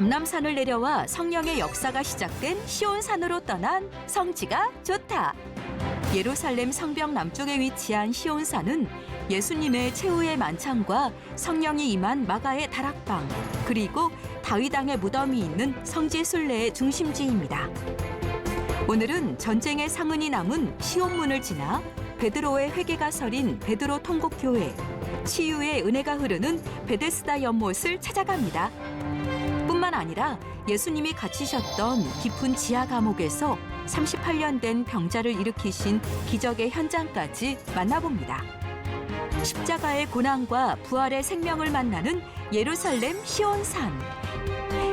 감남산을 내려와 성령의 역사가 시작된 시온산으로 떠난 성지가 좋다. 예루살렘 성벽 남쪽에 위치한 시온산은 예수님의 최후의 만찬과 성령이 임한 마가의 다락방, 그리고 다윗왕의 무덤이 있는 성지 순례의 중심지입니다. 오늘은 전쟁의 상흔이 남은 시온문을 지나 베드로의 회개가 서린 베드로 통곡교회, 치유의 은혜가 흐르는 베데스다 연못을 찾아갑니다. 뿐만 아니라 예수님이 갇히셨던 깊은 지하 감옥에서 38년 된 병자를 일으키신 기적의 현장까지 만나봅니다. 십자가의 고난과 부활의 생명을 만나는 예루살렘 시온산.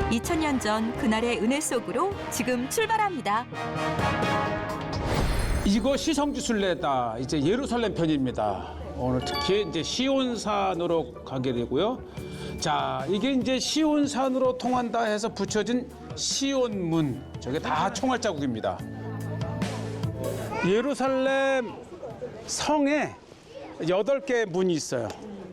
2000년 전 그날의 은혜 속으로 지금 출발합니다. 이것이 성지순례다. 이제 예루살렘 편입니다. 오늘 특히 이제 시온산으로 가게 되고요. 자, 이게 이제 시온산으로 통한다 해서 붙여진 시온문. 저게 다 총알 자국입니다. 예루살렘 성에 8개의 문이 있어요.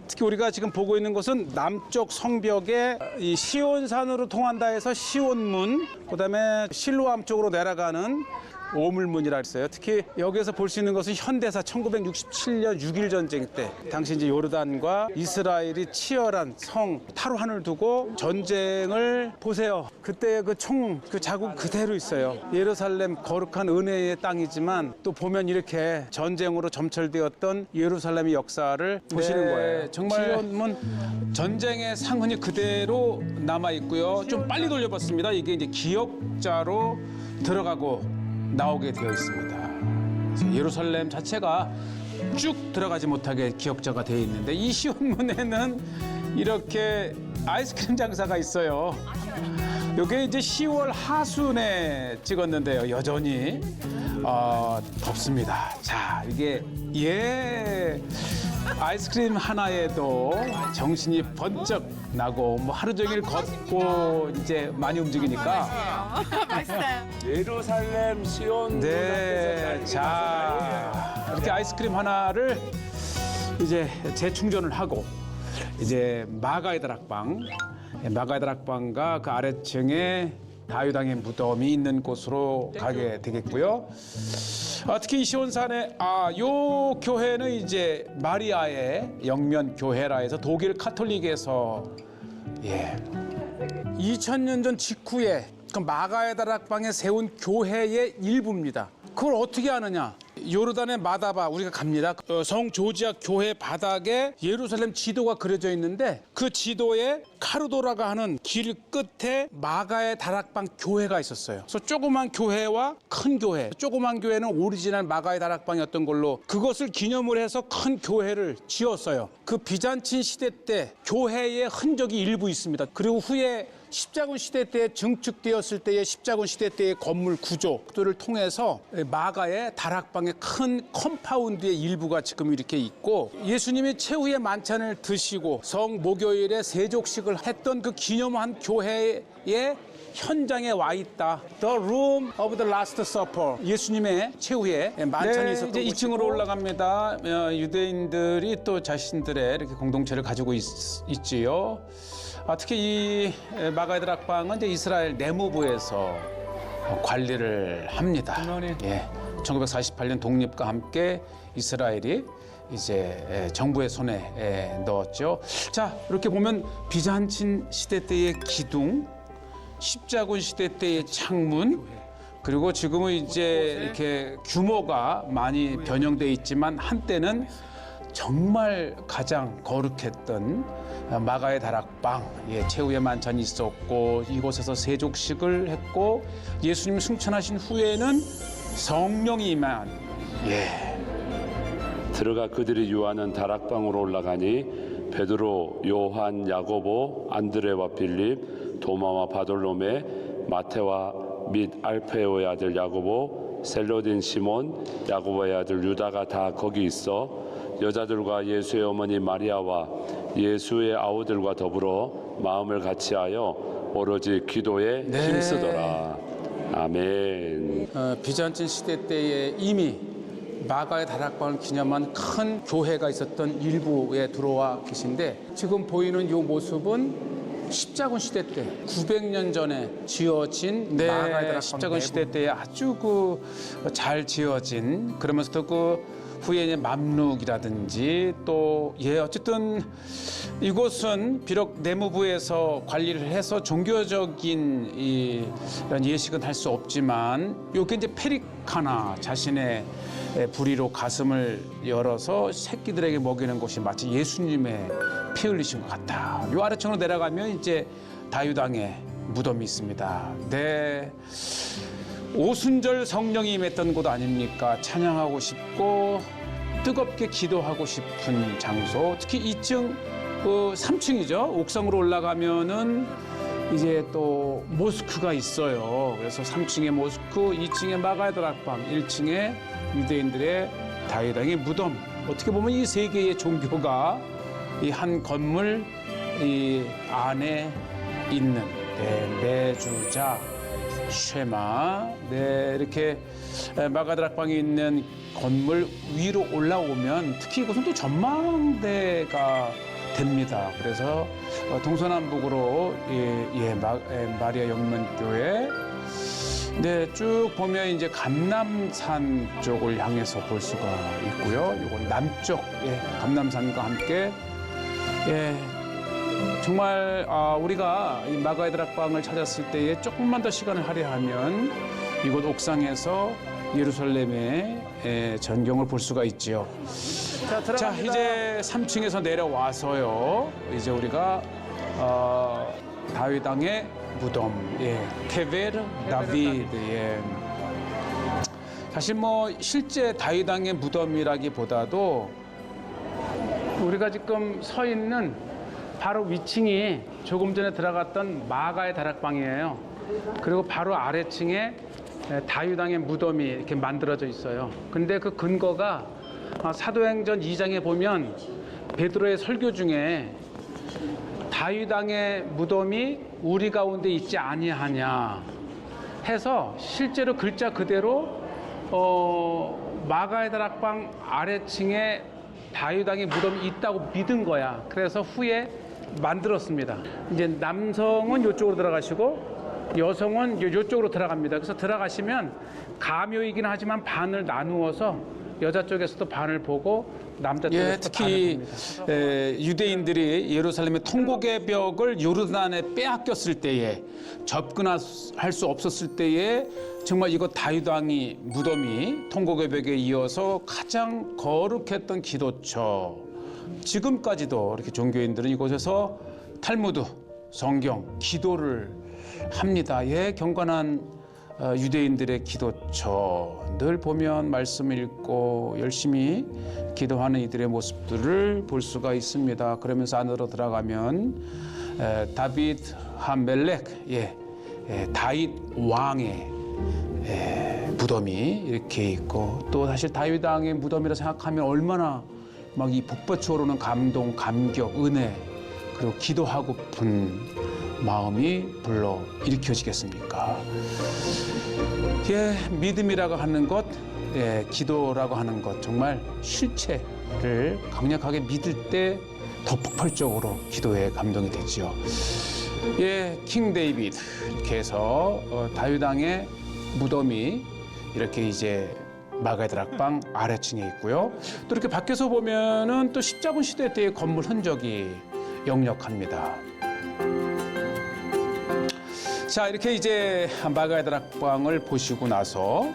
특히 우리가 지금 보고 있는 곳은 남쪽 성벽에 이 시온산으로 통한다 해서 시온문, 그다음에 실로암 쪽으로 내려가는 오물문이라 했어요. 특히 여기에서 볼 수 있는 것은 현대사 1967년 6.1 전쟁 때 당시 이제 요르단과 이스라엘이 치열한 성 타로한을 두고 전쟁을 보세요. 그때 그 총 그 자국 그대로 있어요. 예루살렘 거룩한 은혜의 땅이지만 또 보면 이렇게 전쟁으로 점철되었던 예루살렘의 역사를 보시는 거예요. 정말 시온문 전쟁의 상흔이 그대로 남아 있고요. 좀 빨리 돌려봤습니다. 이게 이제 기억자로 들어가고 나오게 되어 있습니다. 그래서 예루살렘 자체가 쭉 들어가지 못하게 기억자가 되어 있는데 이 시온문에는 이렇게 아이스크림 장사가 있어요. 이게 이제 10월 하순에 찍었는데요. 여전히 덥습니다. 자, 이게 아이스크림 하나에도 정신이 번쩍 나고 뭐 하루 종일 걷고 이제 많이 움직이니까 맛있어요. 예루살렘 시온 네, 자 이렇게 아이스크림 하나를 이제 재충전을 하고 이제 마가의 다락방과 그 아래층에 다윗왕의 무덤이 있는 곳으로 가게 되겠고요. 특히 이 시온산에 요 교회는 이제 마리아의 영면 교회라 해서 독일 카톨릭에서 2000년 전 직후에 그 마가의 다락방에 세운 교회의 일부입니다. 그걸 어떻게 아느냐? 요르단의 마다바 우리가 갑니다. 성 조지아 교회 바닥에 예루살렘 지도가 그려져 있는데 그 지도에 카르도라가 하는 길 끝에 마가의 다락방 교회가 있었어요. 그래서 조그만 교회와 큰 교회, 조그만 교회는 오리지널 마가의 다락방이었던 걸로 그것을 기념을 해서 큰 교회를 지었어요. 그 비잔틴 시대 때 교회의 흔적이 일부 있습니다. 그리고 후에 십자군 시대 때 증축되었을 때의 십자군 시대 때의 건물 구조들을 통해서 마가의 다락방의 큰 컴파운드의 일부가 지금 이렇게 있고 예수님이 최후의 만찬을 드시고 성 목요일에 세족식을 했던 그 기념한 교회의 현장에 와 있다. The Room of the Last Supper. 예수님의 최후의 만찬이 있었던 이제 2층으로 올라갑니다. 유대인들이 또 자신들의 이렇게 공동체를 가지고 있지요. 특히 이 마가의 다락방은 이제 이스라엘 내무부에서 관리를 합니다. 1948년 독립과 함께 이스라엘이 이제 정부의 손에 넣었죠. 자, 이렇게 보면 비잔틴 시대 때의 기둥, 십자군 시대 때의 창문, 그리고 지금은 이제 이렇게 규모가 많이 변형돼 있지만 한때는 정말 가장 거룩했던 마가의 다락방, 최후의 만찬이 있었고 이곳에서 세족식을 했고 예수님 승천하신 후에는 성령이 임한 들어가 그들이 유하는 다락방으로 올라가니 베드로, 요한, 야고보, 안드레와 빌립, 도마와 바돌로메, 마테와 및 알페오의 아들 야고보, 셀로딘 시몬, 야고보의 아들 유다가 다 거기 있어 여자들과 예수의 어머니 마리아와 예수의 아우들과 더불어 마음을 같이하여 오로지 기도에 힘쓰더라. 아멘. 비잔틴 시대 때에 이미 마가의 다락방을 기념한 큰 교회가 있었던 일부에 들어와 계신데 지금 보이는 이 모습은 십자군 시대 때 900년 전에 지어진 마가의 다락방 십자군 내부. 시대 때에 아주 잘 지어진 그러면서도 후에 이제 맘룩이라든지 또 어쨌든 이곳은 비록 내무부에서 관리를 해서 종교적인 이런 예식은 할 수 없지만 여기 이제 페리카나 자신의 부리로 가슴을 열어서 새끼들에게 먹이는 곳이 마치 예수님의 피 흘리신 것 같다. 요 아래층으로 내려가면 이제 다유당의 무덤이 있습니다. 네. 오순절 성령이 임했던 곳 아닙니까? 찬양하고 싶고 뜨겁게 기도하고 싶은 장소. 특히 2층, 3층이죠. 옥상으로 올라가면은 이제 또 모스크가 있어요. 그래서 3층에 모스크, 2층에 마가의 다락방, 1층에 유대인들의 다유당의 무덤. 어떻게 보면 이 세 개의 종교가 이 한 건물 이 안에 있는 매주자 쉐마 이렇게 마가다락방에 있는 건물 위로 올라오면 특히 이곳은 또 전망대가 됩니다. 그래서 동서남북으로 마리아 영문교회 쭉 보면 이제 감람산 쪽을 향해서 볼 수가 있고요. 이건 남쪽 감람산과 함께 정말 우리가 이 마가의 다락방을 찾았을 때에 조금만 더 시간을 할애하면 이곳 옥상에서 예루살렘의 전경을 볼 수가 있지요. 자, 이제 3층에서 내려와서요. 이제 우리가 다윗왕의 무덤, 케베르 다비드. 사실 실제 다윗왕의 무덤이라기보다도 우리가 지금 서 있는 바로 위층이 조금 전에 들어갔던 마가의 다락방이에요. 그리고 바로 아래층에 다유당의 무덤이 이렇게 만들어져 있어요. 근데 그 근거가 사도행전 2장에 보면 베드로의 설교 중에 다유당의 무덤이 우리 가운데 있지 아니하냐 해서 실제로 글자 그대로 마가의 다락방 아래층에 다유당의 무덤이 있다고 믿은 거야. 그래서 후에 만들었습니다. 이제 남성은 이쪽으로 들어가시고 여성은 이쪽으로 들어갑니다. 그래서 들어가시면 가묘이긴 하지만 반을 나누어서 여자 쪽에서도 반을 보고 남자 쪽에서도 특히 반을 봅니다. 유대인들이 예루살렘의 통곡의 벽을 요르단에 빼앗겼을 때에 접근할 수 없었을 때에 정말 이거 다윗왕이 무덤이 통곡의 벽에 이어서 가장 거룩했던 기도처. 지금까지도 이렇게 종교인들은 이곳에서 탈무드, 성경, 기도를 합니다. 경건한 유대인들의 기도처. 늘 보면 말씀 읽고 열심히 기도하는 이들의 모습들을 볼 수가 있습니다. 그러면서 안으로 들어가면 다비드 하멜렉, 다윗 왕의 무덤이 이렇게 있고 또 사실 다윗 왕의 무덤이라 생각하면 얼마나 막 이 북받쳐 오르는 감동, 감격, 은혜 그리고 기도하고픈 마음이 불러 일으켜지겠습니까? 믿음이라고 하는 것, 기도라고 하는 것 정말 실체를 강력하게 믿을 때 더 폭발적으로 기도에 감동이 되지요. 킹 데이비드 이렇게 해서 다윗 왕의 무덤이 이렇게 이제 마가의 다락방 아래층에 있고요. 또 이렇게 밖에서 보면은 또 십자군 시대 때의 건물 흔적이 역력합니다. 자, 이렇게 이제 마가의 다락방을 보시고 나서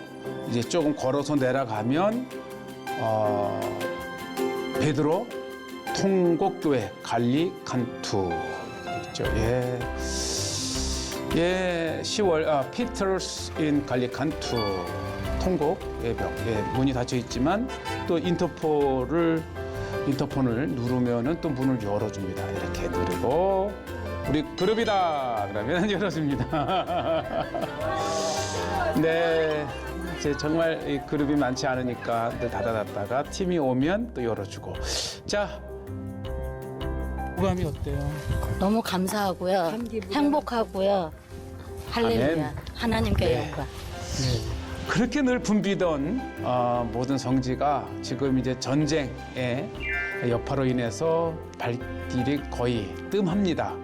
이제 조금 걸어서 내려가면 베드로 통곡교회 갈리칸투 있죠. 10월 피터스 인 갈리칸투 통곡의 벽. 문이 닫혀 있지만 또 인터폰을 누르면은 또 문을 열어줍니다. 이렇게 누르고 우리 그룹이다 그러면 열어줍니다. 네, 이제 정말 이 그룹이 많지 않으니까 늘 닫아놨다가 팀이 오면 또 열어주고. 자, 소감이 어때요? 너무 감사하고요. 행복하고요. 할렐루야. 아멘. 하나님께 영광. 그렇게 늘 붐비던 모든 성지가 지금 이제 전쟁에 여파로 인해서 발길이 거의 뜸합니다.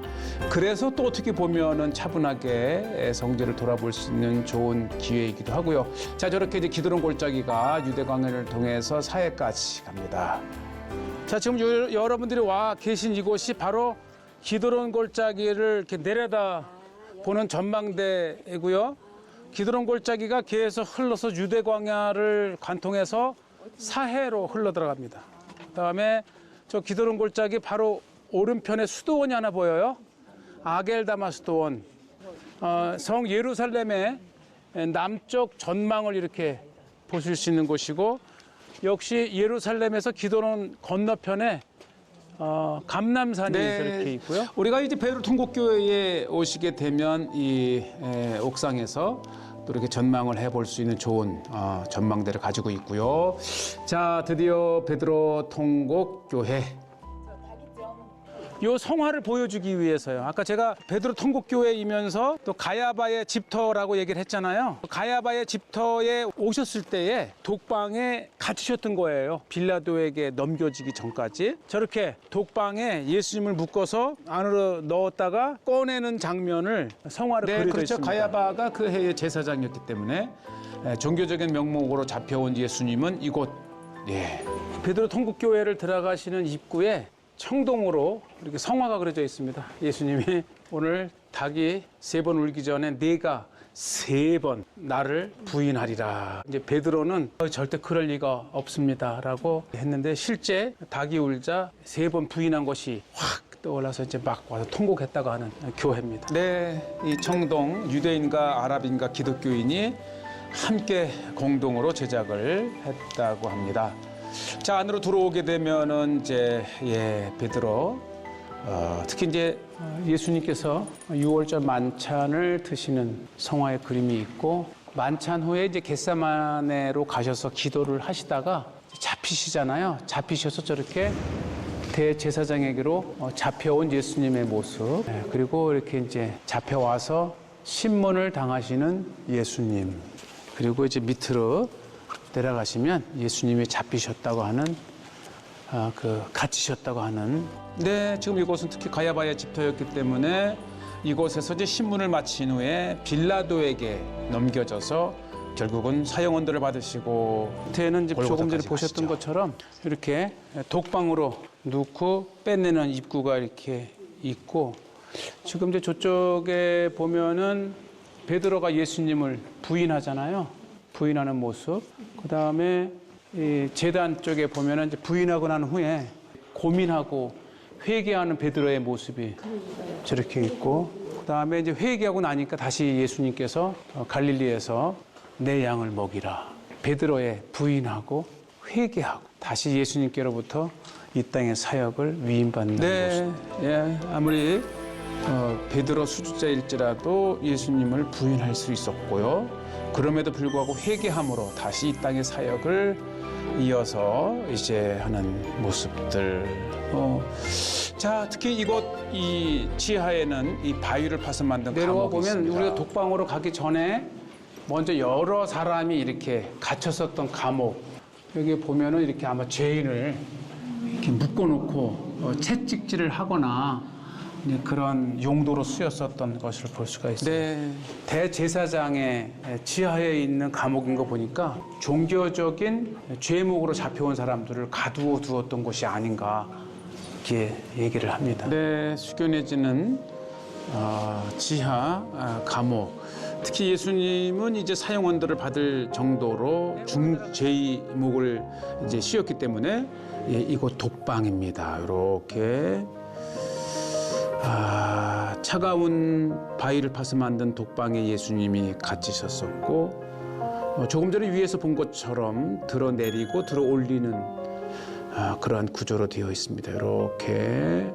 그래서 또 어떻게 보면은 차분하게 성지를 돌아볼 수 있는 좋은 기회이기도 하고요. 자, 저렇게 이제 기드론 골짜기가 유대광야를 통해서 사해까지 갑니다. 자, 지금 여러분들이 와 계신 이곳이 바로 기드론 골짜기를 이렇게 내려다 보는 전망대이고요. 기드론 골짜기가 계속 흘러서 유대광야를 관통해서 사해로 흘러 들어갑니다. 그다음에 저 기드론 골짜기 바로 오른편에 수도원이 하나 보여요. 아겔다마 수도원. 성 예루살렘의 남쪽 전망을 이렇게 보실 수 있는 곳이고, 역시 예루살렘에서 기드론 건너편에 감람산이 이렇게 있고요. 우리가 이제 베드로 통곡교회에 오시게 되면 이 옥상에서 또 이렇게 전망을 해볼 수 있는 좋은 전망대를 가지고 있고요. 자, 드디어 베드로 통곡교회. 요 성화를 보여주기 위해서요. 아까 제가 베드로 통곡교회이면서 또 가야바의 집터라고 얘기를 했잖아요. 가야바의 집터에 오셨을 때에 독방에 갇히셨던 거예요. 빌라도에게 넘겨지기 전까지. 저렇게 독방에 예수님을 묶어서 안으로 넣었다가 꺼내는 장면을 성화로 그려져 그렇죠. 있습니다. 가야바가 그 해의 제사장이었기 때문에 종교적인 명목으로 잡혀온 예수님은 이곳 베드로 통곡교회를 들어가시는 입구에 청동으로 이렇게 성화가 그려져 있습니다. 예수님이 오늘 닭이 3번 울기 전에 내가 3번 나를 부인하리라. 이제 베드로는 절대 그럴 리가 없습니다라고 했는데 실제 닭이 울자 3번 부인한 것이 확 떠올라서 이제 막 와서 통곡했다고 하는 교회입니다. 네, 이 청동 유대인과 아랍인과 기독교인이 함께 공동으로 제작을 했다고 합니다. 자, 안으로 들어오게 되면은 이제 베드로 특히 이제 예수님께서 6월절 만찬을 드시는 성화의 그림이 있고, 만찬 후에 이제 겟세마네로 가셔서 기도를 하시다가 잡히시잖아요. 잡히셔서 저렇게 대제사장에게로 잡혀온 예수님의 모습, 그리고 이렇게 이제 잡혀와서 신문을 당하시는 예수님, 그리고 이제 밑으로 내려가시면 예수님이 잡히셨다고 하는 갇히셨다고 하는. 네, 지금 이곳은 특히 가야바의 집터였기 때문에 이곳에서 이제 신문을 마친 후에 빌라도에게 넘겨져서 결국은 사형언도를 받으시고 뒤에는 이제 조금 전에 골고다까지 보셨던 가시죠. 것처럼 이렇게 독방으로 넣고 빼내는 입구가 이렇게 있고, 지금 이제 저쪽에 보면은 베드로가 예수님을 부인하잖아요. 부인하는 모습. 그 다음에 이 제단 쪽에 보면은 이제 부인하고 난 후에 고민하고 회개하는 베드로의 모습이 저렇게 있고, 그 다음에 이제 회개하고 나니까 다시 예수님께서 갈릴리에서 내 양을 먹이라. 베드로의 부인하고 회개하고 다시 예수님께로부터 이 땅의 사역을 위임받는 모습. 아무리 베드로 수주자일지라도 예수님을 부인할 수 있었고요. 그럼에도 불구하고 회개함으로 다시 이 땅의 사역을 이어서 이제 하는 모습들. 자, 특히 이곳 이 지하에는 이 바위를 파서 만든 내려와 감옥이 보면 있습니다. 우리가 독방으로 가기 전에 먼저 여러 사람이 이렇게 갇혔었던 감옥, 여기 보면은 이렇게 아마 죄인을 이렇게 묶어놓고 채찍질을 하거나 그런 용도로 쓰였었던 것을 볼 수가 있어요. 네. 대제사장의 지하에 있는 감옥인 거 보니까 종교적인 죄목으로 잡혀온 사람들을 가두어 두었던 곳이 아닌가 이렇게 얘기를 합니다. 네, 숙연해지는 지하 감옥. 특히 예수님은 이제 사형언도를 받을 정도로 중죄목을 이제 씌웠기 때문에 이곳 독방입니다. 이렇게 차가운 바위를 파서 만든 독방에 예수님이 갇히셨었고, 조금 전에 위에서 본 것처럼 들어내리고 들어올리는 그러한 구조로 되어 있습니다. 이렇게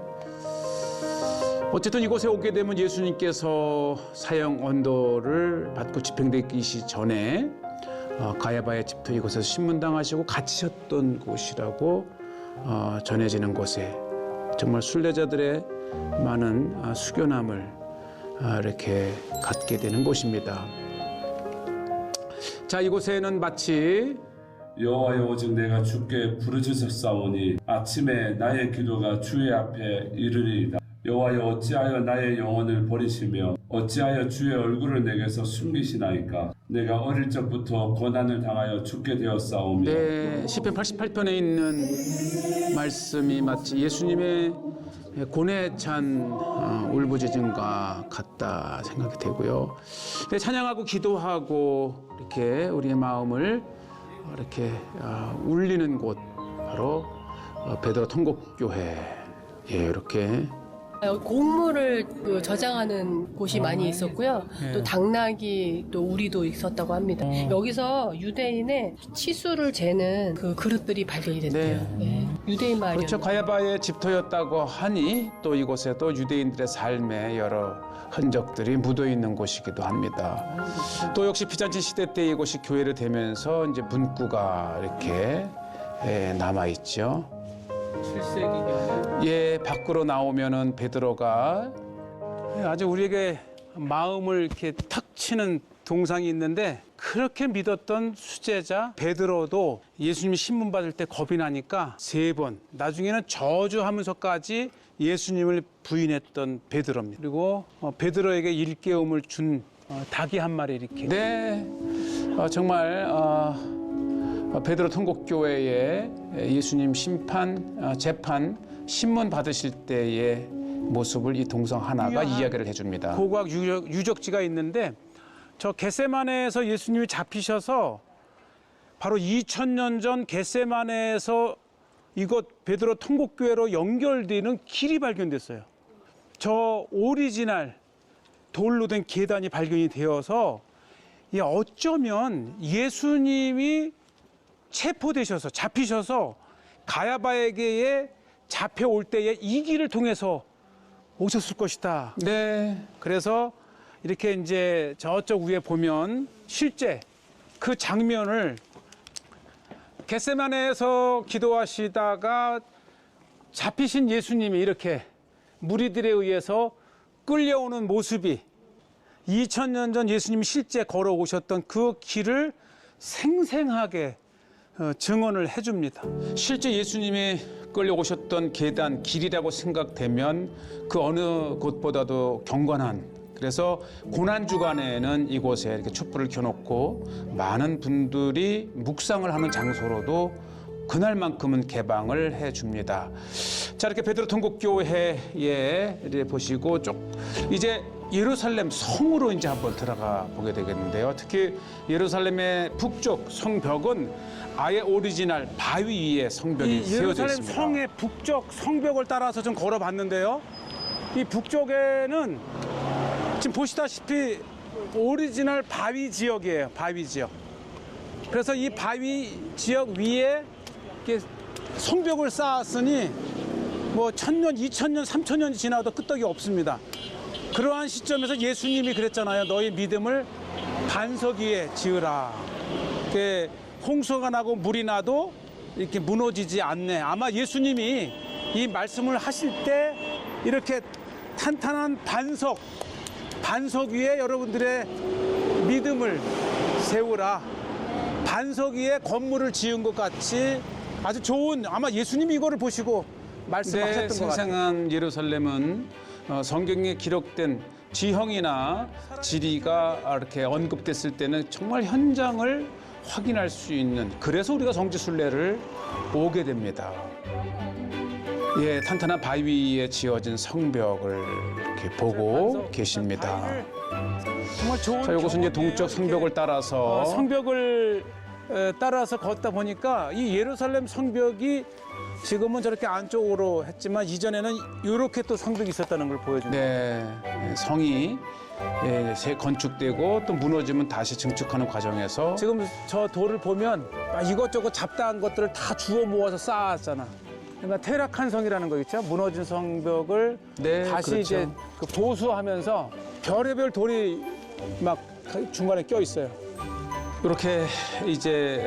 어쨌든 이곳에 오게 되면 예수님께서 사형 언도를 받고 집행되기 전에 가야바의 집터 이곳에서 신문당하시고 갇히셨던 곳이라고 전해지는 곳에 정말 순례자들의 많은 숙연함을 이렇게 갖게 되는 곳입니다. 자, 이곳에는 마치 여호와여 오직 내가 주께 부르짖었사오니 아침에 나의 기도가 주의 앞에 이르리이다. 여호와여 어찌하여 나의 영혼을 버리시며 어찌하여 주의 얼굴을 내게서 숨기시나이까. 내가 어릴 적부터 고난을 당하여 죽게 되었사오며. 네, 시편 88편에 있는 말씀이 마치 예수님의 고뇌에 찬 울부짖음과 같다 생각이 되고요. 네, 찬양하고 기도하고 이렇게 우리의 마음을 이렇게 울리는 곳 바로 베드로 통곡교회. 예, 이렇게 곡물을 저장하는 곳이 많이 있었고요. 또 당나귀, 또 우리도 있었다고 합니다. 여기서 유대인의 치수를 재는 그 그릇들이 발견이 됐대요. 네. 유대인 마을이. 그렇죠. 가야바의 집터였다고 하니 또 이곳에도 유대인들의 삶의 여러 흔적들이 묻어 있는 곳이기도 합니다. 또 역시 비잔틴 시대 때 이곳이 교회를 되면서 이제 문구가 이렇게 남아 있죠. 7세기경에 예, 밖으로 나오면은 베드로가 아주 우리에게 마음을 이렇게 탁 치는 동상이 있는데 그렇게 믿었던 수제자 베드로도 예수님이 신문 받을 때 겁이 나니까 3번 나중에는 저주하면서까지 예수님을 부인했던 베드로입니다. 그리고 베드로에게 일깨움을 준 닭이 한 마리 이렇게. 네, 정말 베드로 통곡교회에 예수님 재판 신문 받으실 때의 모습을 이 동상 하나가 이야기를 해줍니다. 고고학 유적지가 있는데 저 겟세마네에서 예수님이 잡히셔서 바로 2000년 전 겟세마네에서 이곳 베드로 통곡교회로 연결되는 길이 발견됐어요. 저 오리지널 돌로 된 계단이 발견이 되어서 어쩌면 예수님이 체포되셔서 잡히셔서 가야바에게 잡혀올 때에 이 길을 통해서 오셨을 것이다. 네. 그래서 이렇게 이제 저쪽 위에 보면 실제 그 장면을 겟세마네에서 기도하시다가 잡히신 예수님이 이렇게 무리들에 의해서 끌려오는 모습이 2000년 전 예수님이 실제 걸어오셨던 그 길을 생생하게 증언을 해줍니다. 실제 예수님이 끌려오셨던 계단 길이라고 생각되면 그 어느 곳보다도 경건한, 그래서 고난주간에는 이곳에 이렇게 촛불을 켜놓고 많은 분들이 묵상을 하는 장소로도 그날만큼은 개방을 해줍니다. 자, 이렇게 베드로 통곡교회에 보시고 이제 예루살렘 성으로 이제 한번 들어가 보게 되겠는데요. 특히 예루살렘의 북쪽 성벽은 아예 오리지널 바위 위에 성벽이 세워져 있습니다. 예루살렘 성의 북쪽 성벽을 따라서 좀 걸어봤는데요. 이 북쪽에는 지금 보시다시피 오리지널 바위 지역이에요. 바위 지역. 그래서 이 바위 지역 위에 이렇게 성벽을 쌓았으니 뭐 1000년, 2000년, 3000년이 지나도 끄떡이 없습니다. 그러한 시점에서 예수님이 그랬잖아요. 너희 믿음을 반석 위에 지으라. 홍수가 나고 물이 나도 이렇게 무너지지 않네. 아마 예수님이 이 말씀을 하실 때 이렇게 탄탄한 반석 위에 여러분들의 믿음을 세우라. 반석 위에 건물을 지은 것 같이 아주 좋은, 아마 예수님이 이거를 보시고 말씀하셨던 것 같아요. 생생한 예루살렘은 성경에 기록된 지형이나 지리가 이렇게 언급됐을 때는 정말 현장을 확인할 수 있는, 그래서 우리가 성지순례를 오게 됩니다. 예, 탄탄한 바위 위에 지어진 성벽을 이렇게 보고 계십니다. 정말 좋은. 자, 이것은 이제 동쪽 성벽을 따라서 성벽을 따라서 걷다 보니까 이 예루살렘 성벽이 지금은 저렇게 안쪽으로 했지만 이전에는 이렇게 또 성벽이 있었다는 걸 보여줍니다. 네, 성이 건축되고 또 무너지면 다시 증축하는 과정에서 지금 저 돌을 보면 이것저것 잡다한 것들을 다 주워 모아서 쌓았잖아. 그러니까 퇴락한 성이라는 거 있죠. 무너진 성벽을 다시 그렇죠. 이제 그 보수하면서 별의별 돌이 막 중간에 껴 있어요. 이렇게 이제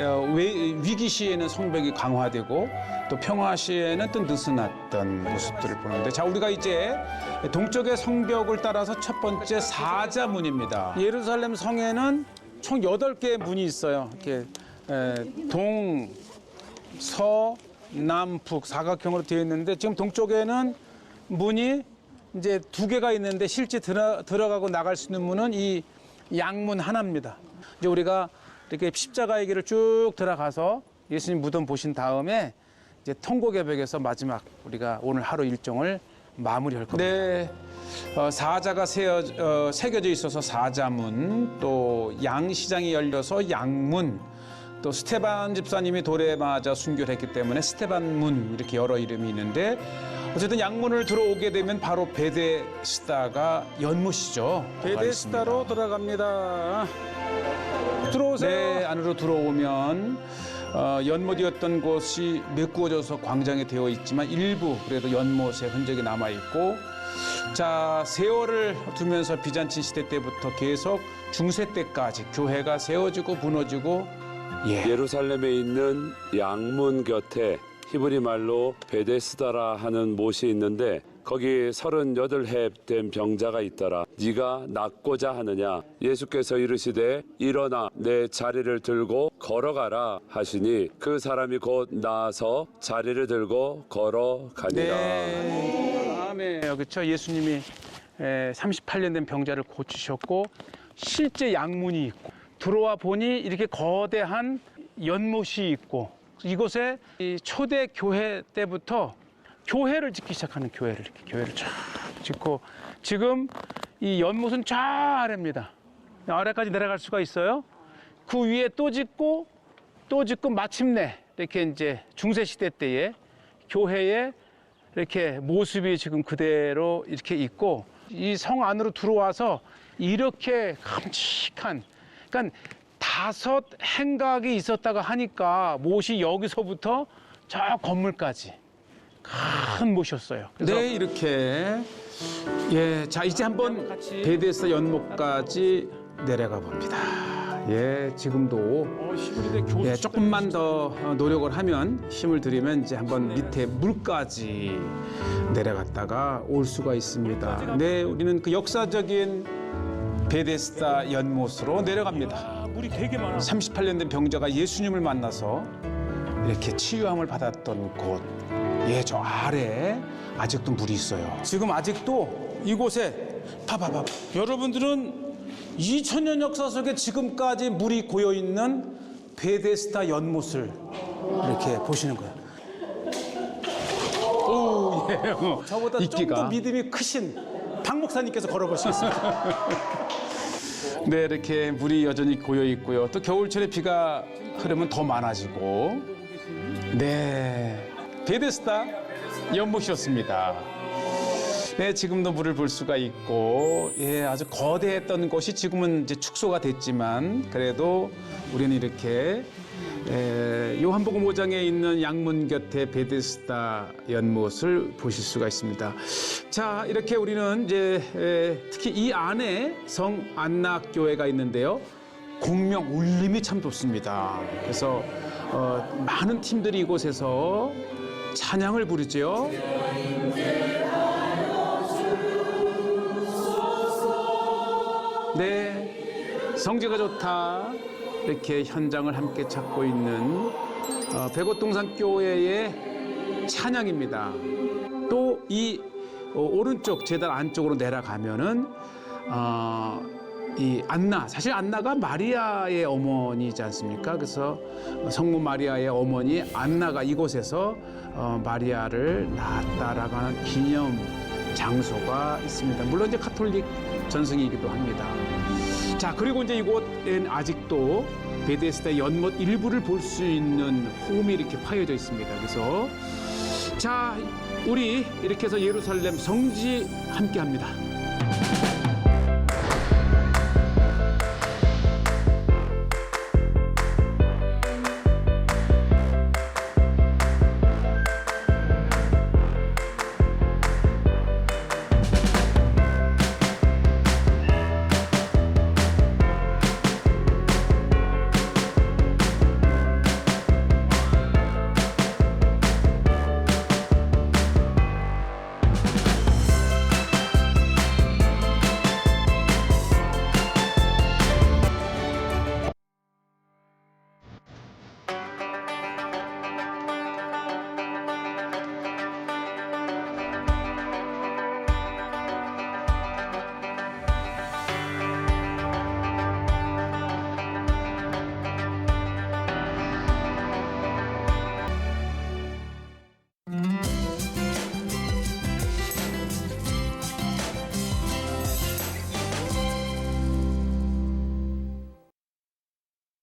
위기 시에는 성벽이 강화되고 또 평화 시에는 또 느슨했던 모습들을 보는데, 자, 우리가 이제 동쪽의 성벽을 따라서 첫 번째 사자문입니다. 예루살렘 성에는 총 8개의 문이 있어요. 이렇게 동서남북 사각형으로 되어 있는데 지금 동쪽에는 문이 이제 2개가 있는데 실제 들어가고 나갈 수 있는 문은 이 양문 하나입니다. 이제 우리가 이렇게 십자가의 길을 쭉 들어가서 예수님 무덤 보신 다음에 이제 통곡의벽에서 마지막 우리가 오늘 하루 일정을 마무리할 겁니다. 네, 사자가 새겨져 있어서 사자문, 또 양시장이 열려서 양문, 또 스테반 집사님이 돌에 맞아 순교를 했기 때문에 스테반문 이렇게 여러 이름이 있는데 어쨌든 양문을 들어오게 되면 바로 베데스다가 연못이죠. 베데스다로 들어갑니다. 들어오세요. 네, 안으로 들어오면 연못이었던 곳이 메꾸어져서 광장이 되어 있지만 일부 그래도 연못의 흔적이 남아 있고, 자, 세월을 두면서 비잔틴 시대 때부터 계속 중세 때까지 교회가 세워지고 무너지고, 예루살렘에 있는 양문 곁에 히브리 말로 베데스다라 하는 못이 있는데 거기 38해 된 병자가 있더라. 네가 낫고자 하느냐? 예수께서 이르시되 일어나 내 자리를 들고 걸어가라 하시니 그 사람이 곧 나아서 자리를 들고 걸어가니라. 네. 아멘. 그렇죠. 예수님이 38년 된 병자를 고치셨고 실제 양문이 있고 들어와 보니 이렇게 거대한 연못이 있고 이곳에 이 초대 교회 때부터 교회를 짓기 시작하는 교회를 쫙 짓고 지금 이 연못은 쫙 아래입니다. 아래까지 내려갈 수가 있어요. 그 위에 또 짓고 마침내 이렇게 이제 중세 시대 때의 교회의 이렇게 모습이 지금 그대로 이렇게 있고 이 성 안으로 들어와서 이렇게 큼직한 그러니까 5 행각이 있었다가 하니까 못이 여기서부터 저 건물까지 큰 못이었어요. 네, 이렇게 자 이제 한번 베데스다 연못까지 내려가 봅니다. 지금도 조금만 더 노력을 하면 힘을 들이면 이제 한번 밑에 물까지 내려갔다가 올 수가 있습니다. 네, 우리는 그 역사적인 베데스다 연못으로 내려갑니다. 물이 되게 많아. 38년 된 병자가 예수님을 만나서 이렇게 치유함을 받았던 곳. 저 아래 아직도 물이 있어요. 지금 아직도 이곳에 봐봐. 여러분들은 2000년 역사 속에 지금까지 물이 고여 있는 베데스다 연못을 이렇게 보시는 거예요. 저보다 좀 더 믿음이 크신 박 목사님께서 걸어보시겠습니다. 네, 이렇게 물이 여전히 고여 있고요. 또 겨울철에 비가 흐르면 더 많아지고. 네, 베데스다 연못이었습니다. 네, 지금도 물을 볼 수가 있고, 아주 거대했던 곳이 지금은 이제 축소가 됐지만 그래도 우리는 이렇게 요한복음 5장에 있는 양문 곁에 베데스다 연못을 보실 수가 있습니다. 자, 이렇게 우리는 이제 특히 이 안에 성 안나 교회가 있는데요. 공명 울림이 참 좋습니다. 그래서 많은 팀들이 이곳에서 찬양을 부르죠. 네, 성지가 좋다. 이렇게 현장을 함께 찾고 있는 백옷동산교회의 찬양입니다. 또 이 오른쪽 제단 안쪽으로 내려가면은 이 안나, 사실 안나가 마리아의 어머니지 않습니까? 그래서 성모 마리아의 어머니 안나가 이곳에서 마리아를 낳았다라고 하는 기념 장소가 있습니다. 물론 이제 가톨릭 전승이기도 합니다. 자, 그리고 이제 이곳엔 아직도 베데스다 연못 일부를 볼 수 있는 홈이 이렇게 파여져 있습니다. 그래서 자, 우리 이렇게 해서 예루살렘 성지 함께 합니다.